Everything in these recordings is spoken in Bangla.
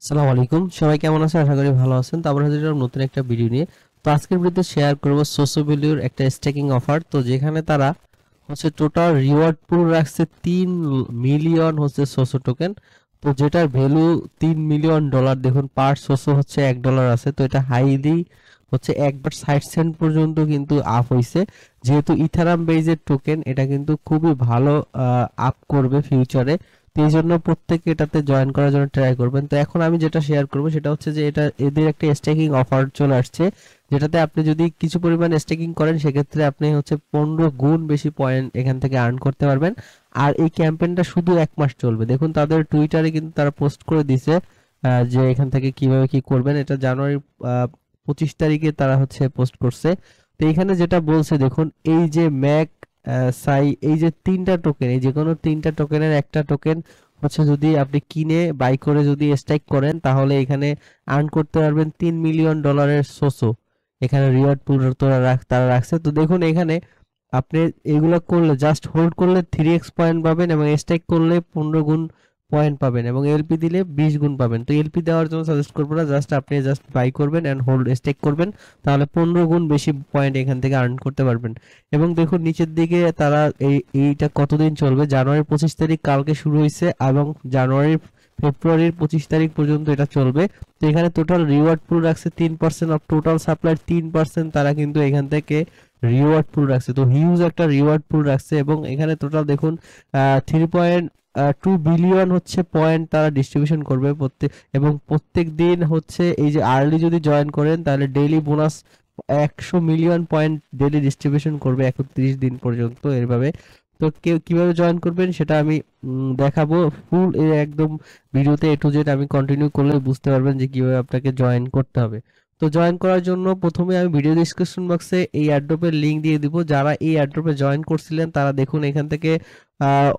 আসসালামু আলাইকুম, সবাই কেমন আছেন? আশা করি ভালো আছেন। তো আমরা হচ্ছে নতুন একটা ভিডিও নিয়ে। তো আজকের ভিডিওতে শেয়ার করব সোসো ভ্যালুর একটা স্টেকিং অফার। তো যেখানে তারা হচ্ছে টোটাল রিওয়ার্ড পুল রাখছে 3 মিলিয়ন হচ্ছে সোসো টোকেন। তো যেটার ভ্যালু $3 মিলিয়ন। দেখুন পার সোসো হচ্ছে $1 আছে। তো এটা হাইলি হচ্ছে একবার 60 সেন্ট পর্যন্ত কিন্তু আপ হইছে। যেহেতু ইথারাম বেজের টোকেন, এটা কিন্তু খুবই ভালো আপ করবে ফিউচারে। তো এই জন্য প্রত্যেকে এটাতে জয়েন করার জন্য ট্রাই করবেন। তো এখন আমি যেটা শেয়ার করব সেটা হচ্ছে যে এটা এদের একটা স্টেকিং অফার চলে আসছে, যেটাতে আপনি যদি কিছু পরিমাণ স্টেকিং করেন সেক্ষেত্রে আপনি হচ্ছে 15 গুণ বেশি পয়েন্ট এখান থেকে আর্ন করতে পারবেন। আর এই ক্যাম্পেইনটা শুধু 1 মাস চলবে। দেখুন তাদের টুইটারে কিন্তু তারা পোস্ট করে দিছে যে এখান থেকে কিভাবে কি করবেন। এটা জানুয়ারির 25 তারিখে তারা হচ্ছে পোস্ট করছে। তো এখানে যেটা বলছে দেখুন, এই যে ম্যাক সাই, এই যে 3টা টোকেন, এই যে কোনো 3টা টোকেনের একটা টোকেন হচ্ছে যদি আপনি কিনে বাই করে যদি স্ট্রাইক করেন তাহলে এখানে আর্ন করতে পারবেন $3 মিলিয়ন সোসো। এখানে রিওয়ার্ড পুল তারা রাখছে। তো দেখুন এখানে আপনি এগুলো করলে, জাস্ট হোল্ড করলে 3x পয়েন্ট পাবেন এবং স্ট্রাইক করলে 15 গুণ পয়েন্ট পাবেন এবং এলপি দিলে 20 গুণ পাবেন। তো এলপি দেওয়ার জন্য সাজেস্ট করবো না, জাস্ট আপনি জাস্ট বাই করবেন এন্ড হোল্ড স্টেক করবেন, তাহলে 15 গুণ বেশি পয়েন্ট এখান থেকে আর্ন করতে পারবেন। এবং দেখুন নিচের দিকে তারা এইটা কতদিন চলবে, জানুয়ারির 25 তারিখ কালকে শুরু হয়েছে এবং ফেব্রুয়ারির 25 তারিখ পর্যন্ত এটা চলবে। তো এখানে টোটাল রিওয়ার্ড পুল রাখছে 3% অফ টোটাল সাপ্লাই, 3% তারা কিন্তু এখান থেকে রিওয়ার্ড পুল রাখছে। তো হিউজ একটা রিওয়ার্ড পুল রাখছে এবং এখানে টোটাল দেখুন 3.2 বিলিয়ন হচ্ছে পয়েন্ট তারা ডিস্ট্রিবিউশন করবে প্রত্যেক, এবং প্রত্যেক দিন হচ্ছে এই যে আর্লি যদি জয়েন করেন তাহলে daily bonus 100 million point daily distribution করবে 31 দিন পর্যন্ত এভাবে। তো কেউ কিভাবে জয়েন করবেন সেটা আমি দেখাবো ফুল একদম ভিডিওতে এ টু জেড আমি কন্টিনিউ করলে বুঝতে পারবেন যে কিভাবে আপনাকে জয়েন করতে হবে। তো জয়েন করার জন্য প্রথমে আমি ভিডিও ডেসক্রিপশন বক্সে এই অ্যাড্রপের লিংক দিয়ে দিব। যারা এই অ্যাড্রপে জয়েন করছিলেন তারা দেখুন এখান থেকে আহ,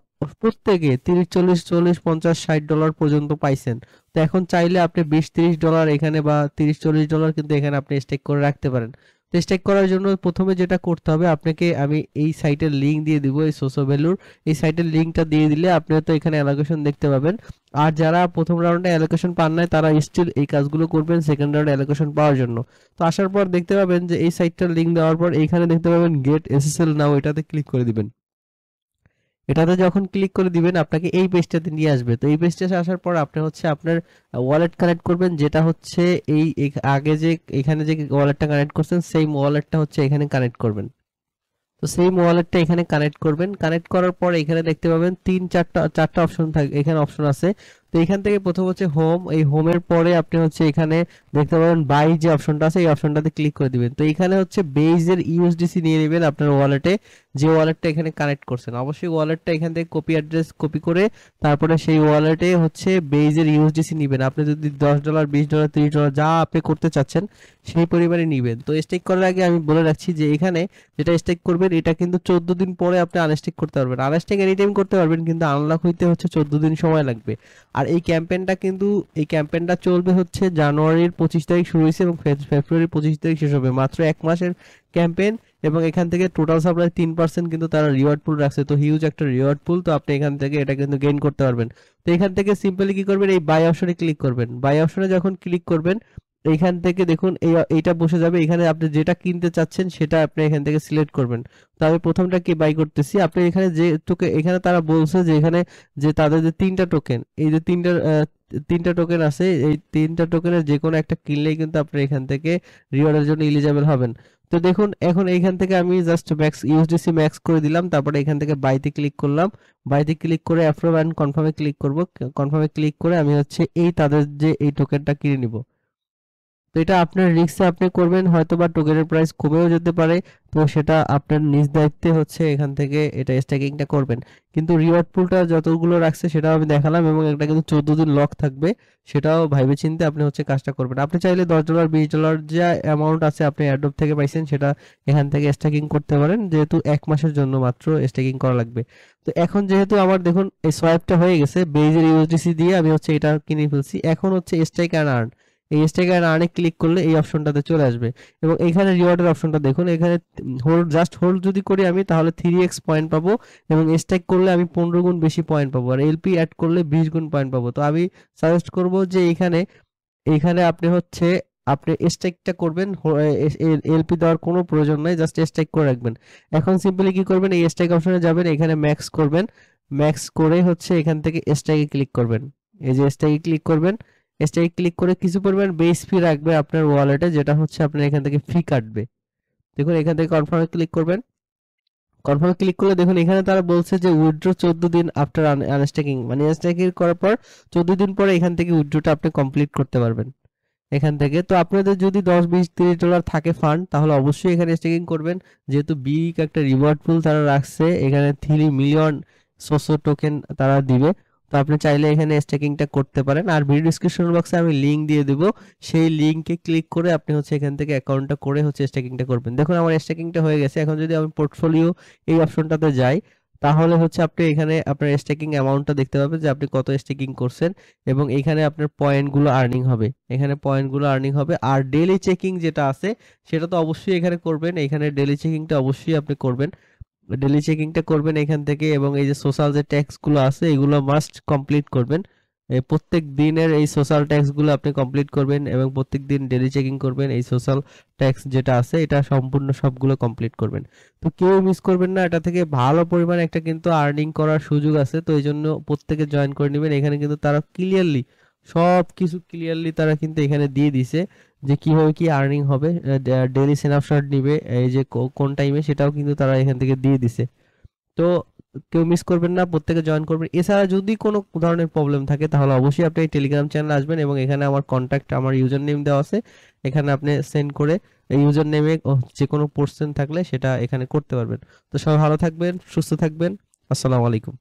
প্রত্যেকে 30, 40, 50, 60 ডলার পর্যন্ত পাইছেন। তো এখন চাইলে আপনি 20, 30 ডলার এখানে বা 30, 40 ডলার কিন্তু এখানে আপনি স্টেক করে রাখতে পারেন। তো স্টেক করার জন্য প্রথমে যেটা করতে হবে, আপনাকে আমি এই সাইটের লিংক দিয়ে দিব, এই সোসো ভ্যালুর এই সাইটের লিংকটা দিয়ে দিলে আপনি তো এখানে অ্যালোকেশন দেখতে পাবেন। আর যারা প্রথম রাউন্ডে অ্যালোকেশন পান নাই তারা স্টিল এই কাজগুলো করবেন সেকেন্ড রাউন্ডে অ্যালোকেশন পাওয়ার জন্য। তো আসার পর দেখতে পাবেন যে এই সাইটটার লিংক দেওয়ার পর এইখানে দেখতে পাবেন গেট এসএসএল নাও, এটাতে ক্লিক করে দিবেন। এটাতে যখন ক্লিক করে দিবেন আপনাকে এই পেজটাতে নিয়ে আসবে। তো এই পেজটাতে আসার পর আপনি হচ্ছে আপনার ওয়ালেট কানেক্ট করবেন, যেটা হচ্ছে আগে যে এখানে যে ওয়ালেটটা কানেক্ট করছেন সেই ওয়ালেটটা হচ্ছে এখানে কানেক্ট করবেন। তো সেম ওয়ালেটটা এখানে কানেক্ট করবেন। কানেক্ট করার পর এখানে দেখতে পাবেন চারটা অপশন থাকে, এখানে অপশন আছে। তো এখান থেকে প্রথম হচ্ছে হোম, এই হোমের পরে আপনি হচ্ছে এখানে দেখতে পাবেন বাই যে অপশনটা আছে এই অপশনটাতে ক্লিক করে দিবেন। তো এখানে হচ্ছে বেজের ইউএসডিসি নিয়ে নেবেন আপনার ওয়ালেটে, যে ওয়ালেটটা এখানে কানেক্ট করছেন। অবশ্যই ওয়ালেটটা এখান থেকে কপি অ্যাড্রেস কপি করে তারপরে সেই ওয়ালেটে হচ্ছে বেজের ইউএসডিসি নেবেন। আপনি যদি $10, $20, $30 যা আপনি করতে চাচ্ছেন সেই পরিমাণে নেবেন। তো স্টেক করার আগে আমি বলে রাখছি যে এখানে যেটা স্টেক করবেন এটা কিন্তু 14 দিন পরে আপনি আনস্টেক করতে পারবেন। আনস্টেক এনি টাইম করতে পারবেন কিন্তু আনলক হইতে হচ্ছে 14 দিন সময় লাগবে। আর এই ক্যাম্পেইনটা চলবে হচ্ছে জানুয়ারির 25 তারিখ শুরু হয়েছে এবং ফেব্রুয়ারির 25 তারিখ শেষ হবে। মাত্র 1 মাসের ক্যাম্পেইন এবং এখান থেকে টোটাল সাপ্লাই 3% কিন্তু তারা রিওয়ার্ড পুল রাখছে। তো হিউজ একটা রিওয়ার্ড পুল, তো আপনি এখান থেকে এটা কিন্তু গেইন করতে পারবেন। তো এখান থেকে সিম্পলি কি করবেন, এই বাই অপশনে ক্লিক করবেন। বাই অপশনে যখন ক্লিক করবেন এইখান থেকে দেখুন এইটা বসে যাবে। এখানে আপনি যেটা কিনতে চাচ্ছেন সেটা আপনি এখান থেকে সিলেক্ট করবেন। তো আমি প্রথমটা কি বাই করতেছি। আপনি এখানে যে টোকেন, এখানে তারা বলছে যে এখানে যে তাদের যে 3টা টোকেন, এই যে 3টা টোকেন আছে, এই 3টা টোকেনের যে কোনো একটা কিনলেই কিন্তু আপনি এখান থেকে রিওয়ার্ডের জন্য এলিজিবল হবেন। তো দেখুন এখন এইখান থেকে আমি জাস্ট ম্যাক্স ইউএসডিসি ম্যাক্স করে দিলাম, তারপরে এখান থেকে বাইতে ক্লিক করলাম। বাইতে ক্লিক করে অ্যাপ্রুভ অ্যান্ড কনফার্মে ক্লিক করব। কনফার্মে ক্লিক করে আমি হচ্ছে এই তাদের যে এই টোকেনটা কিনে নিব। তো এটা আপনার রিস্কে আপনি করবেন, হয়তোবা টোকেনের প্রাইস কমেও যেতে পারে। তো সেটা আপনার নিজ দায়িত্বে হচ্ছে এখান থেকে এটা স্ট্যাকিংটা করবেন। কিন্তু রিওয়ার্ড পুলটা যতগুলো রাখছে সেটাও আমি দেখালাম এবং এটা কিন্তু 14 দিন লক থাকবে। সেটাও ভাইবে চিন্তে আপনি হচ্ছে কাজটা করবেন। আপনি চাইলে $10, $20 যা অ্যামাউন্ট আছে আপনি অ্যাডোব থেকে পাইছেন সেটা এখান থেকে স্ট্যাকিং করতে পারেন, যেহেতু 1 মাসের জন্য মাত্র স্ট্যাকিং করা লাগবে। তো এখন যেহেতু আমার দেখুন এই সোয়াইপটা হয়ে গেছে, বেজের ইউএসডিসি দিয়ে আমি হচ্ছে এটা কিনে ফেলছি। এখন হচ্ছে স্ট্রাইক অ্যান্ড আর্ন, এই স্টেক এন্ড আর্নে ক্লিক করলে এই অপশনটাতে চলে আসবে এবং এখানে রিওয়ার্ডের অপশনটা দেখুন, এখানে হোল্ড যদি করি আমি তাহলে 3x পয়েন্ট পাবো এবং স্টেক করলে আমি 15 গুণ বেশি পয়েন্ট পাবো, আর এলপি অ্যাড করলে 20 গুণ পয়েন্ট পাবো। তো আমি সাজেস্ট করব যে এখানে আপনি হচ্ছে আপনি স্টেকটা করবেন, এলপি দেওয়ার কোনো প্রয়োজন নাই, জাস্ট স্টেক করে রাখবেন। এখন সিম্পলি কি করবেন, এই স্টেক অপশনে যাবেন, এখানে ম্যাক্স করবেন, ম্যাক্স করে হচ্ছে এখান থেকে স্টেকে ক্লিক করবেন। এই যে স্টেকে ক্লিক করবেন, স্টেকে ক্লিক করে কিছু পরিমাণ বেস ফি রাখবে আপনার ওয়ালেটে, যেটা হচ্ছে আপনার এখান থেকে ফি কাটবে। দেখুন এখান থেকে কনফার্মে ক্লিক করবেন, কনফার্মে ক্লিক করলে দেখুন এখানে তারা বলছে যে উইথড্র 14 দিন আফটার আনস্টেকিং, মানে আনস্টেকিং করার পর 14 দিন পরে এখান থেকে উইথড্রটা আপনি কমপ্লিট করতে পারবেন এখান থেকে। তো আপনাদের যদি 10 20 30 ডলার থাকে ফান্ড, তাহলে অবশ্যই এখানে স্টেকিং করবেন, যেহেতু বিগ একটা রিওয়ার্ড পুল তারা রাখছে, এখানে 3 মিলিয়ন সোসো টোকেন তারা দিবে। তো আপনি চাইলে এখানে স্টেকিংটা করতে পারেন, আর ভিডিও ডেসক্রিপশন বক্সে আমি লিংক দিয়ে দেবো, সেই লিংকে ক্লিক করে আপনি হচ্ছে এখান থেকে অ্যাকাউন্টটা করে হচ্ছে স্টেকিংটা করবেন। দেখুন আমার স্টেকিংটা হয়ে গেছে। এখন যদি আমি পোর্টফোলিও এই অপশনটাতে যাই, তাহলে হচ্ছে আপনি এখানে আপনার স্টেকিং অ্যামাউন্টটা দেখতে পাবেন যে আপনি কত স্টেকিং করছেন, এবং এখানে আপনার পয়েন্টগুলো আর্নিং হবে, এখানে পয়েন্টগুলো আর্নিং হবে। আর ডেইলি চেকিং যেটা আছে সেটা তো অবশ্যই এখানে করবেন, এখানে ডেইলি চেকিংটা অবশ্যই আপনি করবেন, ডেইলি চেকিংটা করবেন এখান থেকে। এবং এই যে সোশ্যাল যে ট্যাক্স গুলো আছে এগুলো মাস্ট কমপ্লিট করবেন, এই প্রত্যেক দিনের এই সোশ্যাল ট্যাক্স গুলো আপনি কমপ্লিট করবেন এবং প্রত্যেক দিন ডেইলি চেকিং করবেন, এই সোশ্যাল ট্যাক্স যেটা আছে এটা সম্পূর্ণ সবগুলো কমপ্লিট করবেন। তো কেউ মিস করবেন না, এটা থেকে ভালো পরিমাণে একটা কিন্তু আর্নিং করার সুযোগ আছে। তো এই জন্য প্রত্যেকে জয়েন করে নেবেন। এখানে কিন্তু তারা ক্লিয়ারলি সব কিছু ক্লিয়ারলি তারা কিন্তু এখানে দিয়ে দিছে যে কিভাবে কি আর্নিং হবে, ডেইলি স্ন্যাপশট নিবে এই যে কোন টাইমে, সেটাও কিন্তু তারা এখান থেকে দিয়ে দিছে। তো কেউ মিস করবেন না, প্রত্যেকে জয়েন করবেন। এছাড়া যদি কোনো ধরনের প্রবলেম থাকে তাহলে অবশ্যই আপনি এই টেলিগ্রাম চ্যানেলে আসবেন এবং এখানে আমার কন্ট্যাক্ট, আমার ইউজার নেম দেওয়া আছে, এখানে আপনি সেন্ড করে এই ইউজার নেমে যে কোনো কোশ্চেন থাকলে সেটা এখানে করতে পারবেন। তো সবাই ভালো থাকবেন, সুস্থ থাকবেন, আসসালামু আলাইকুম।